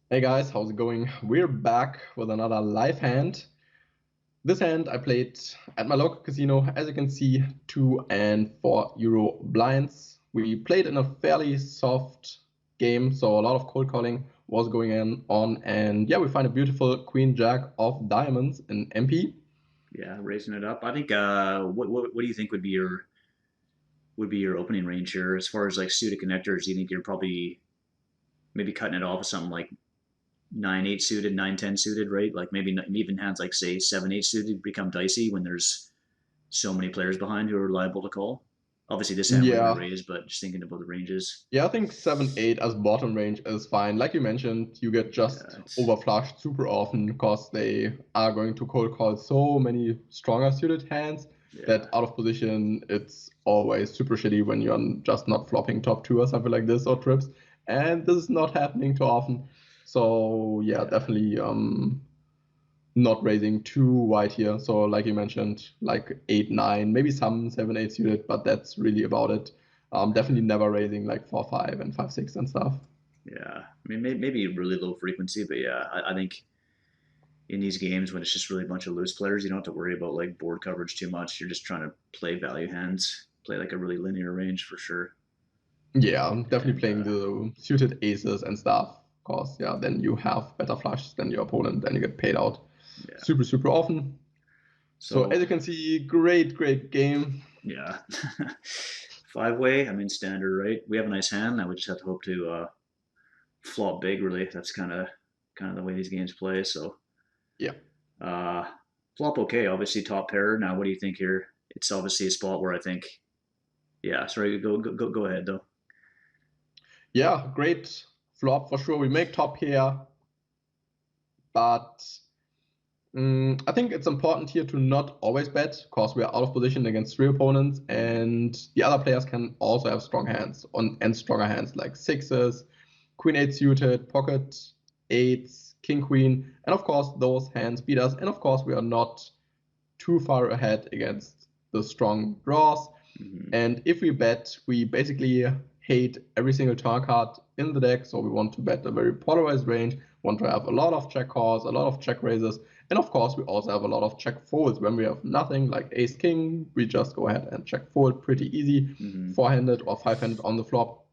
Hey guys, how's it going? We're back with another live hand. This hand I played at my local casino. As you can see, 2 and 4 euro blinds. We played in a fairly soft game, so a lot of cold calling was going on. And yeah, we find a beautiful queen jack of diamonds in MP. Yeah, raising it up. I think. What do you think would be your opening range here as far as like suited connectors? Do you think you're probably maybe cutting it off with something like 9-8 suited, 9-10 suited, right? Like maybe even hands like say 7-8 suited become dicey when there's so many players behind who are liable to call. Obviously, this hand we're going to Yeah, raise, but just thinking about the ranges. yeah, I think 7-8 as bottom range is fine. Like you mentioned, you get Yeah, just it's overflushed super often because they are going to cold call so many stronger suited hands yeah, that out of position it's always super shitty when you're just not flopping top two or something like this or trips. And this is not happening too often. So yeah, yeah, definitely not raising too wide here. So like you mentioned, like 8-9, maybe some 7-8 suited, but that's really about it. Definitely never raising like 4-5 and 5-6 and stuff. yeah. I mean, maybe really low frequency, but yeah, I think in these games when it's just really a bunch of loose players, you don't have to worry about like board coverage too much. You're just trying to play value hands, play like a really linear range for sure. Yeah, I'm definitely And playing the suited aces and stuff. Cause yeah, then you have better flushes than your opponent, then you get paid out yeah, super, super often. So as so you can see, great game. yeah, five way. I mean standard, right? We have a nice hand. Now we just have to hope to flop big. Really, that's kind of the way these games play. So Yeah. uh, flop okay. Obviously top pair. Now what do you think here? It's obviously a spot where I think. Yeah, sorry. Go ahead though. Yeah, great flop for sure. We make top here, but I think it's important here to not always bet because we are out of position against three opponents, and the other players can also have strong hands and stronger hands like sixes, queen eight suited, pocket eights, king queen, and of course those hands beat us. And of course we are not too far ahead against the strong draws. Mm-hmm. And if we bet, we basically hate every single turn card in the deck. So we want to bet a very polarized range, want to have a lot of check calls, a lot of check raises. And of course, we also have a lot of check folds. When we have nothing like ace king, we just go ahead and check fold pretty easy, Mm-hmm. four-handed or five-handed on the flop.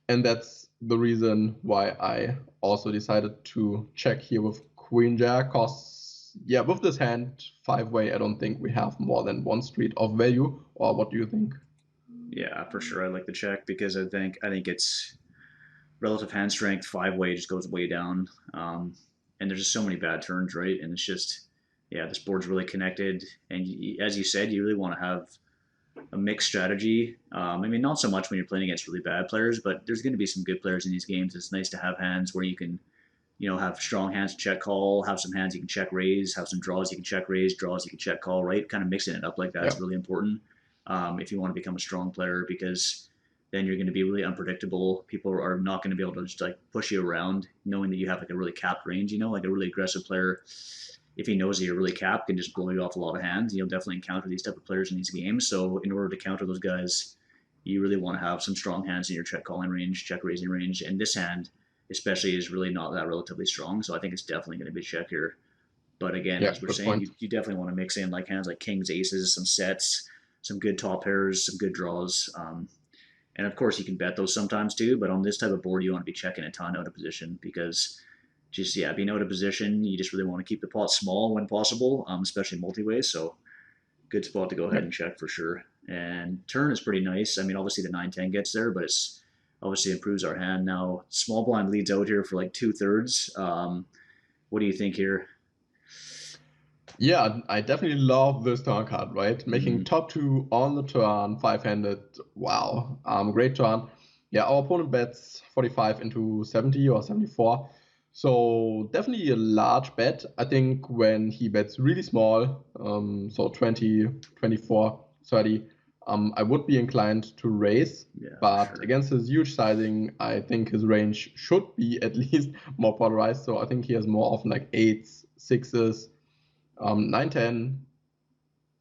And that's the reason why I also decided to check here with Queen Jack, because yeah, with this hand, five-way, I don't think we have more than one street of value. Or what do you think? Yeah, for sure. I like the check because I think it's relative hand strength five way just goes way down, and there's just so many bad turns, right? And it's just yeah, this board's really connected, and as you said, you really want to have a mixed strategy. I mean, not so much when you're playing against really bad players, but there's going to be some good players in these games. It's nice to have hands where you can have strong hands to check call, have some hands you can check raise, have some draws you can check raise, draws you can check call, right? Kind of mixing it up like that Yeah. is really important if you want to become a strong player because then you're going to be really unpredictable. People are not going to be able to just like push you around knowing that you have like a really capped range, like a really aggressive player. If he knows that you're really capped, can just blow you off a lot of hands. You'll definitely encounter these type of players in these games. So in order to counter those guys, you really want to have some strong hands in your check calling range, check raising range. And this hand especially is really not that relatively strong. So I think it's definitely going to be a check here. But again, Yeah, as we're good saying, point. you definitely want to mix in like hands like kings, aces, some sets, some good top pairs, some good draws. And of course, you can bet those sometimes too. But on this type of board, you want to be checking a ton out of position because just yeah, being out of position, you just really want to keep the pot small when possible, especially multi-way. So good spot to go Yeah. ahead and check for sure. And turn is pretty nice. I mean, obviously the 9-10 gets there, but it's obviously improves our hand. Now, small blind leads out here for like 2/3. What do you think here? Yeah, I definitely love this turn card, right? Making Mm-hmm. top two on the turn, five-handed. Wow. Great turn. Yeah, our opponent bets 45 into 70 or 74. So definitely a large bet. I think when he bets really small, so 20, 24, 30, I would be inclined to raise. Yeah, for But sure. against his huge sizing, I think his range should be at least more polarized. So I think he has more often like eights, sixes, 9-10,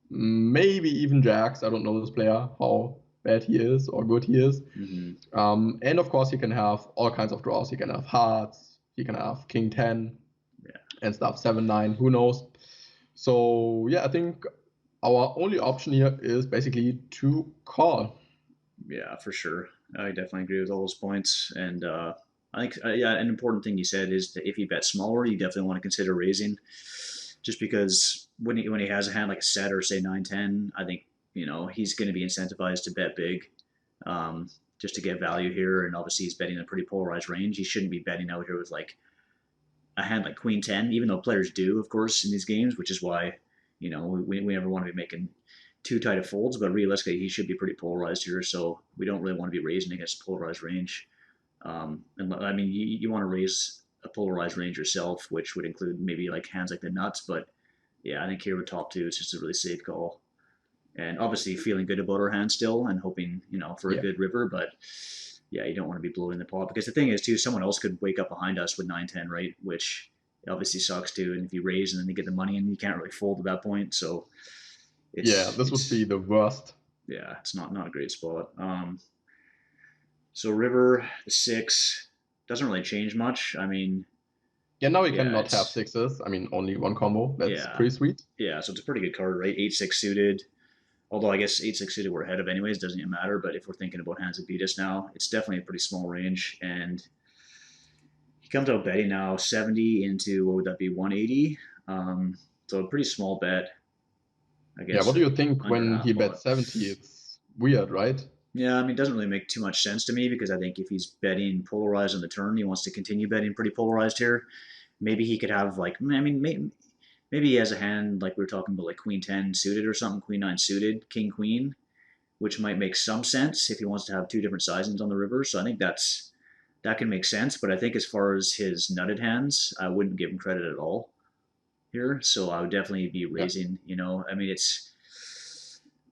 maybe even jacks. I don't know this player, how bad he is or good he is. Mm-hmm. And of course, he can have all kinds of draws. He can have hearts, he can have king 10, and stuff, 7-9, who knows. So yeah, I think our only option here is basically to call. Yeah, for sure. I definitely agree with all those points. And I think, yeah, an important thing you said is that if you bet smaller, you definitely want to consider raising, just because when he has a hand like a set or say 9-10, I think he's going to be incentivized to bet big, just to get value here. And obviously, he's betting a pretty polarized range. He shouldn't be betting out here with like a hand like Queen 10, even though players do, of course, in these games, which is why we never want to be making too tight of folds, but realistically, he should be pretty polarized here. So we don't really want to be raising against a polarized range. And I mean, you want to raise a polarized range yourself, which would include maybe like hands like the nuts. But yeah, I think here with top two, it's just a really safe call. And obviously, feeling good about our hand still and hoping for a good river, but yeah, you don't want to be blowing the pot because the thing is too, someone else could wake up behind us with 9-10, right? Which obviously sucks too. And if you raise and then they get the money and you can't really fold at that point, so this would be the worst. Yeah, it's not a great spot. So river the 6 doesn't really change much. I mean, yeah, now we cannot have 6s. I mean, only one combo. That's pretty sweet. Yeah, so it's a pretty good card, right? 8-6 suited. Although I guess 8-6 suited we're ahead of anyways, doesn't even matter. But if we're thinking about hands that beat us now, it's definitely a pretty small range. And he comes out betting now 70 into, what would that be, 180? So a pretty small bet, I guess. Yeah, what do you think when he bets 70? It's weird, right? Yeah, I mean, it doesn't really make too much sense to me because I think if he's betting polarized on the turn, he wants to continue betting pretty polarized here. Maybe he could have like, I mean, maybe he has a hand like we were talking about, like Queen 10 suited or something, Queen 9 suited, King Queen, which might make some sense if he wants to have two different sizings on the river. So I think that can make sense. But I think as far as his nutted hands, I wouldn't give him credit at all here. So I would definitely be raising. I mean, it's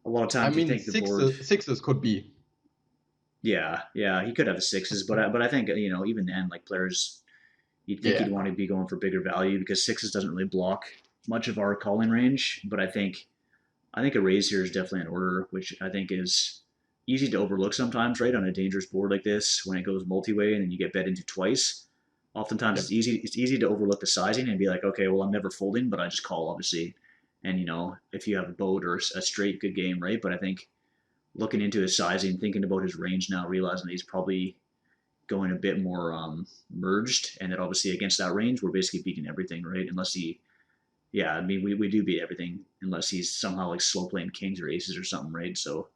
a lot of times you think the board sixes could be. Yeah, he could have the 6s, but I think even then, like players, you'd think you'd want to be going for bigger value because 6s doesn't really block much of our calling range. But I think a raise here is definitely in order, which I think is easy to overlook sometimes, right? On a dangerous board like this, when it goes multi-way and then you get bet into twice, oftentimes it's easy to overlook the sizing and be like, okay, well, I'm never folding, but I just call, obviously. And if you have a boat or a straight, good game, right? But I think looking into his sizing, thinking about his range now, realizing that he's probably going a bit more merged, and that obviously against that range, we're basically beating everything, right? Unless I mean, we do beat everything unless he's somehow like slow playing kings or aces or something, right? So,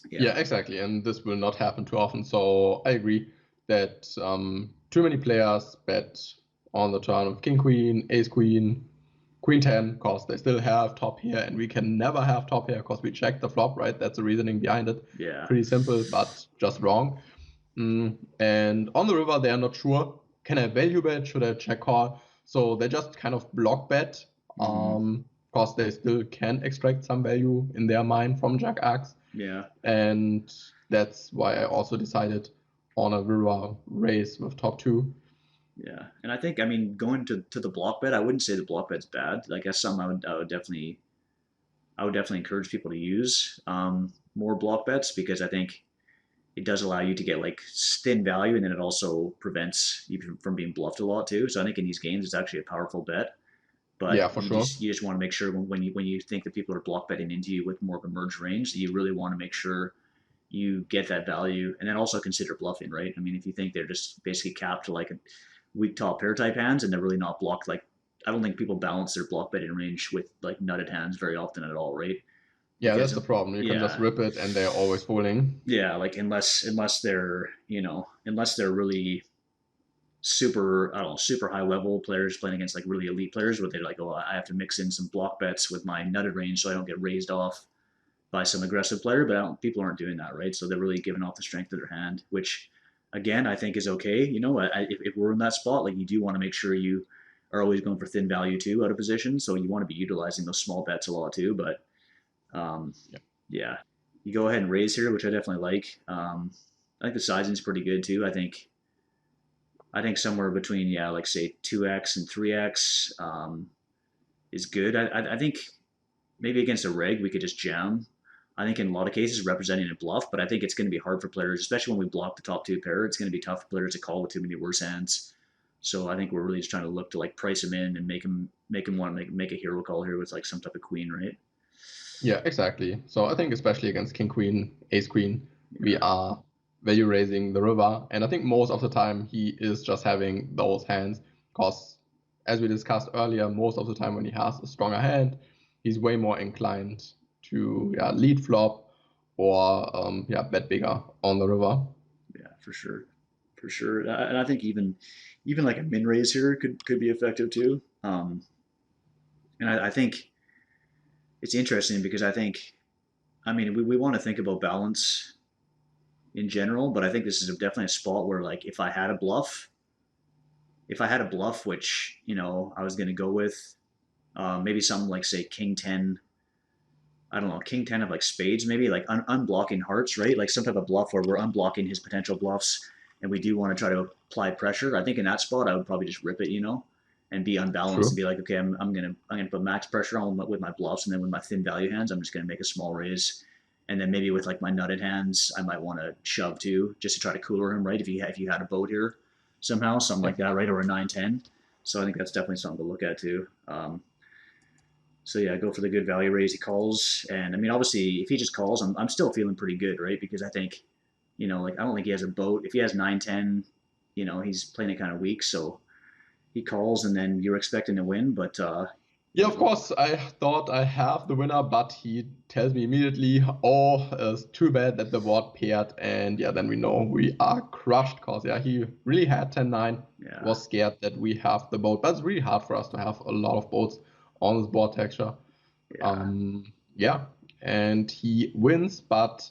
yeah, exactly, and this will not happen too often. So I agree that too many players bet on the turn of king queen, ace queen, queen 10, because they still have top here, and we can never have top here because we checked the flop, right? That's the reasoning behind it. Yeah, pretty simple, but just wrong. And on the river, they are not sure. Can I value bet? Should I check call? So they just kind of block bet, because they still can extract some value in their mind from Jack X. Yeah. And that's why I also decided on a river raise with top two. Yeah, and I think, I mean, going to the block bet, I wouldn't say the block bet's bad. Like that's something I would definitely encourage people to use more block bets because I think it does allow you to get like thin value, and then it also prevents you from being bluffed a lot too. So I think in these games, it's actually a powerful bet. But yeah, for sure. You just want to make sure when you think that people are block betting into you with more of a merged range, that you really want to make sure you get that value, and then also consider bluffing, right? I mean, if you think they're just basically capped to like a weak top pair type hands and they're really not blocked, like I don't think people balance their block betting range with like nutted hands very often at all, right? Yeah, that's the problem. You can just rip it and they're always folding. Yeah, like unless they're unless they're really super super high level players playing against like really elite players where they're like, oh, I have to mix in some block bets with my nutted range so I don't get raised off by some aggressive player. But people aren't doing that, right? So they're really giving off the strength of their hand, which again I think is okay. If we're in that spot, like you do want to make sure you are always going for thin value too out of position, so you want to be utilizing those small bets a lot too. But yeah, you go ahead and raise here, which I definitely like. I think the sizing's pretty good too. I think somewhere between like say 2x and 3x is good. I think maybe against a reg we could just jam I think in a lot of cases representing a bluff, but I think it's going to be hard for players, especially when we block the top two pair. It's going to be tough for players to call with too many worse hands. So I think we're really just trying to look to like price him in and make him want to make a hero call here with like some type of queen, right? Yeah, exactly. So I think especially against king queen, ace queen, we Yeah. are value raising the river, and I think most of the time he is just having those hands because, as we discussed earlier, most of the time when he has a stronger hand, he's way more inclined to lead flop or bet bigger on the river. Yeah, for sure, for sure. And I think even like a min raise here could be effective too. And I think it's interesting because I think I mean we want to think about balance in general, but I think this is definitely a spot where like if I had a bluff, which I was going to go with maybe something like say King 10. I don't know, King 10 of like spades, maybe like unblocking hearts, right? Like some type of bluff where we're unblocking his potential bluffs and we do want to try to apply pressure. I think in that spot, I would probably just rip it, and be unbalanced and True. be like, okay, I'm gonna put max pressure on with my bluffs, and then with my thin value hands, I'm just gonna make a small raise, and then maybe with like my nutted hands, I might want to shove too, just to try to cooler him, right? If you had a boat here somehow, something Yeah. like that, right, or a 9-10. So I think that's definitely something to look at too. So yeah, go for the good value raise. He calls, and I mean, obviously, if he just calls, I'm still feeling pretty good, right? Because I think, like I don't think he has a boat. If he has 9-10, he's playing it kind of weak. So he calls, and then you're expecting to win, but Yeah, of course, I thought I have the winner, but he tells me immediately, oh, it's too bad that the board paired. And yeah, then we know we are crushed because he really had 10-9, yeah, was scared that we have the boat. But it's really hard for us to have a lot of boats on this board texture. yeah, Yeah, and he wins, but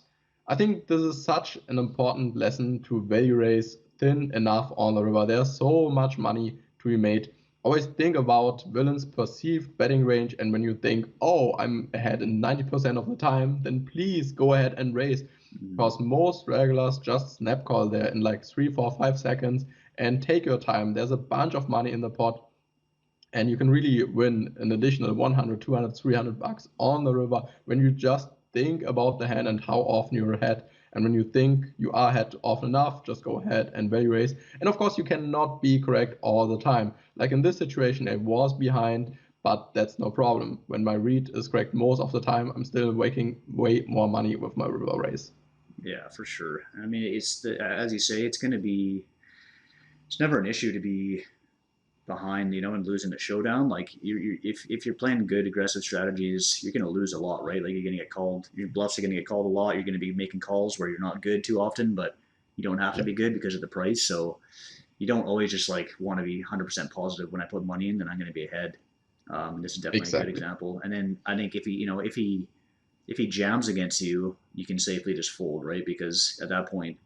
I think this is such an important lesson to value raise thin enough on the river. There's so much money to be made. Always think about villains' perceived betting range, and when you think, oh, I'm ahead in 90% of the time, then please go ahead and raise. mm, Because most regulars just snap call there in like 3, 4, 5 seconds and take your time. There's a bunch of money in the pot, and you can really win an additional 100, 200, 300 bucks on the river when you just think about the hand and how often you're ahead. And when you think you are ahead often enough, just go ahead and value raise. And of course, you cannot be correct all the time. Like in this situation, I was behind, but that's no problem. When my read is correct most of the time, I'm still making way more money with my river raise. yeah, for sure. I mean, as you say, it's never an issue to be behind, and losing a showdown. Like if you're playing good aggressive strategies, you're going to lose a lot, right? Like you're going to get called. Your bluffs are going to get called a lot. You're going to be making calls where you're not good too often, but you don't have to Yeah, be good because of the price. So you don't always just like want to be 100% positive when I put money in, then I'm going to be ahead. This is definitely a good exactly. example. And then I think if he jams against you, you can safely just fold, right? Because at that point,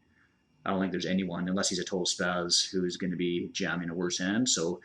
I don't think there's anyone, unless he's a total spaz, who's going to be jamming a worse hand. So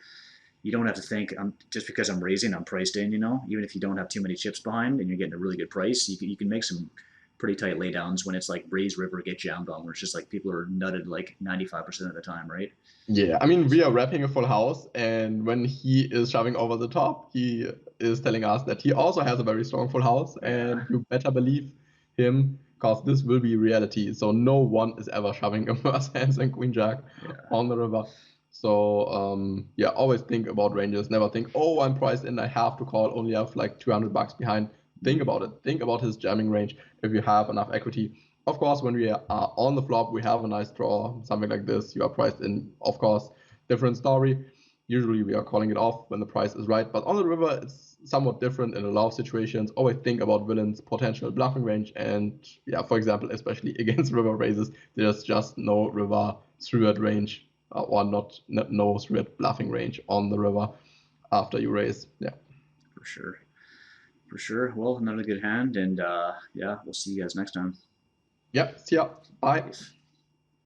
you don't have to think just because I'm raising, I'm priced in. Even if you don't have too many chips behind and you're getting a really good price, you can make some pretty tight laydowns when it's like raise river get jammed on, where it's just like people are nutted like 95% of the time, right? Yeah, I mean, we are wrapping a full house, and when he is shoving over the top, he is telling us that he also has a very strong full house, Yeah, and you better believe him, because this will be reality. So no one is ever shoving a worse hands than Queen Jack yeah, on the river. So yeah, always think about ranges. Never think, oh, I'm priced in, I have to call, only have like 200 bucks behind. Think mm, about it. Think about his jamming range if you have enough equity. Of course, when we are on the flop, we have a nice draw, something like this. You are priced in, of course, different story. Usually we are calling it off when the price is right, but on the river, it's somewhat different in a lot of situations. Always think about villains' potential bluffing range, and yeah, for example, especially against river raises, there's just no river through range or not no through bluffing range on the river after you raise. Yeah. for sure, for sure. Well, another good hand, and yeah, we'll see you guys next time. Yeah. See ya. Bye. Peace.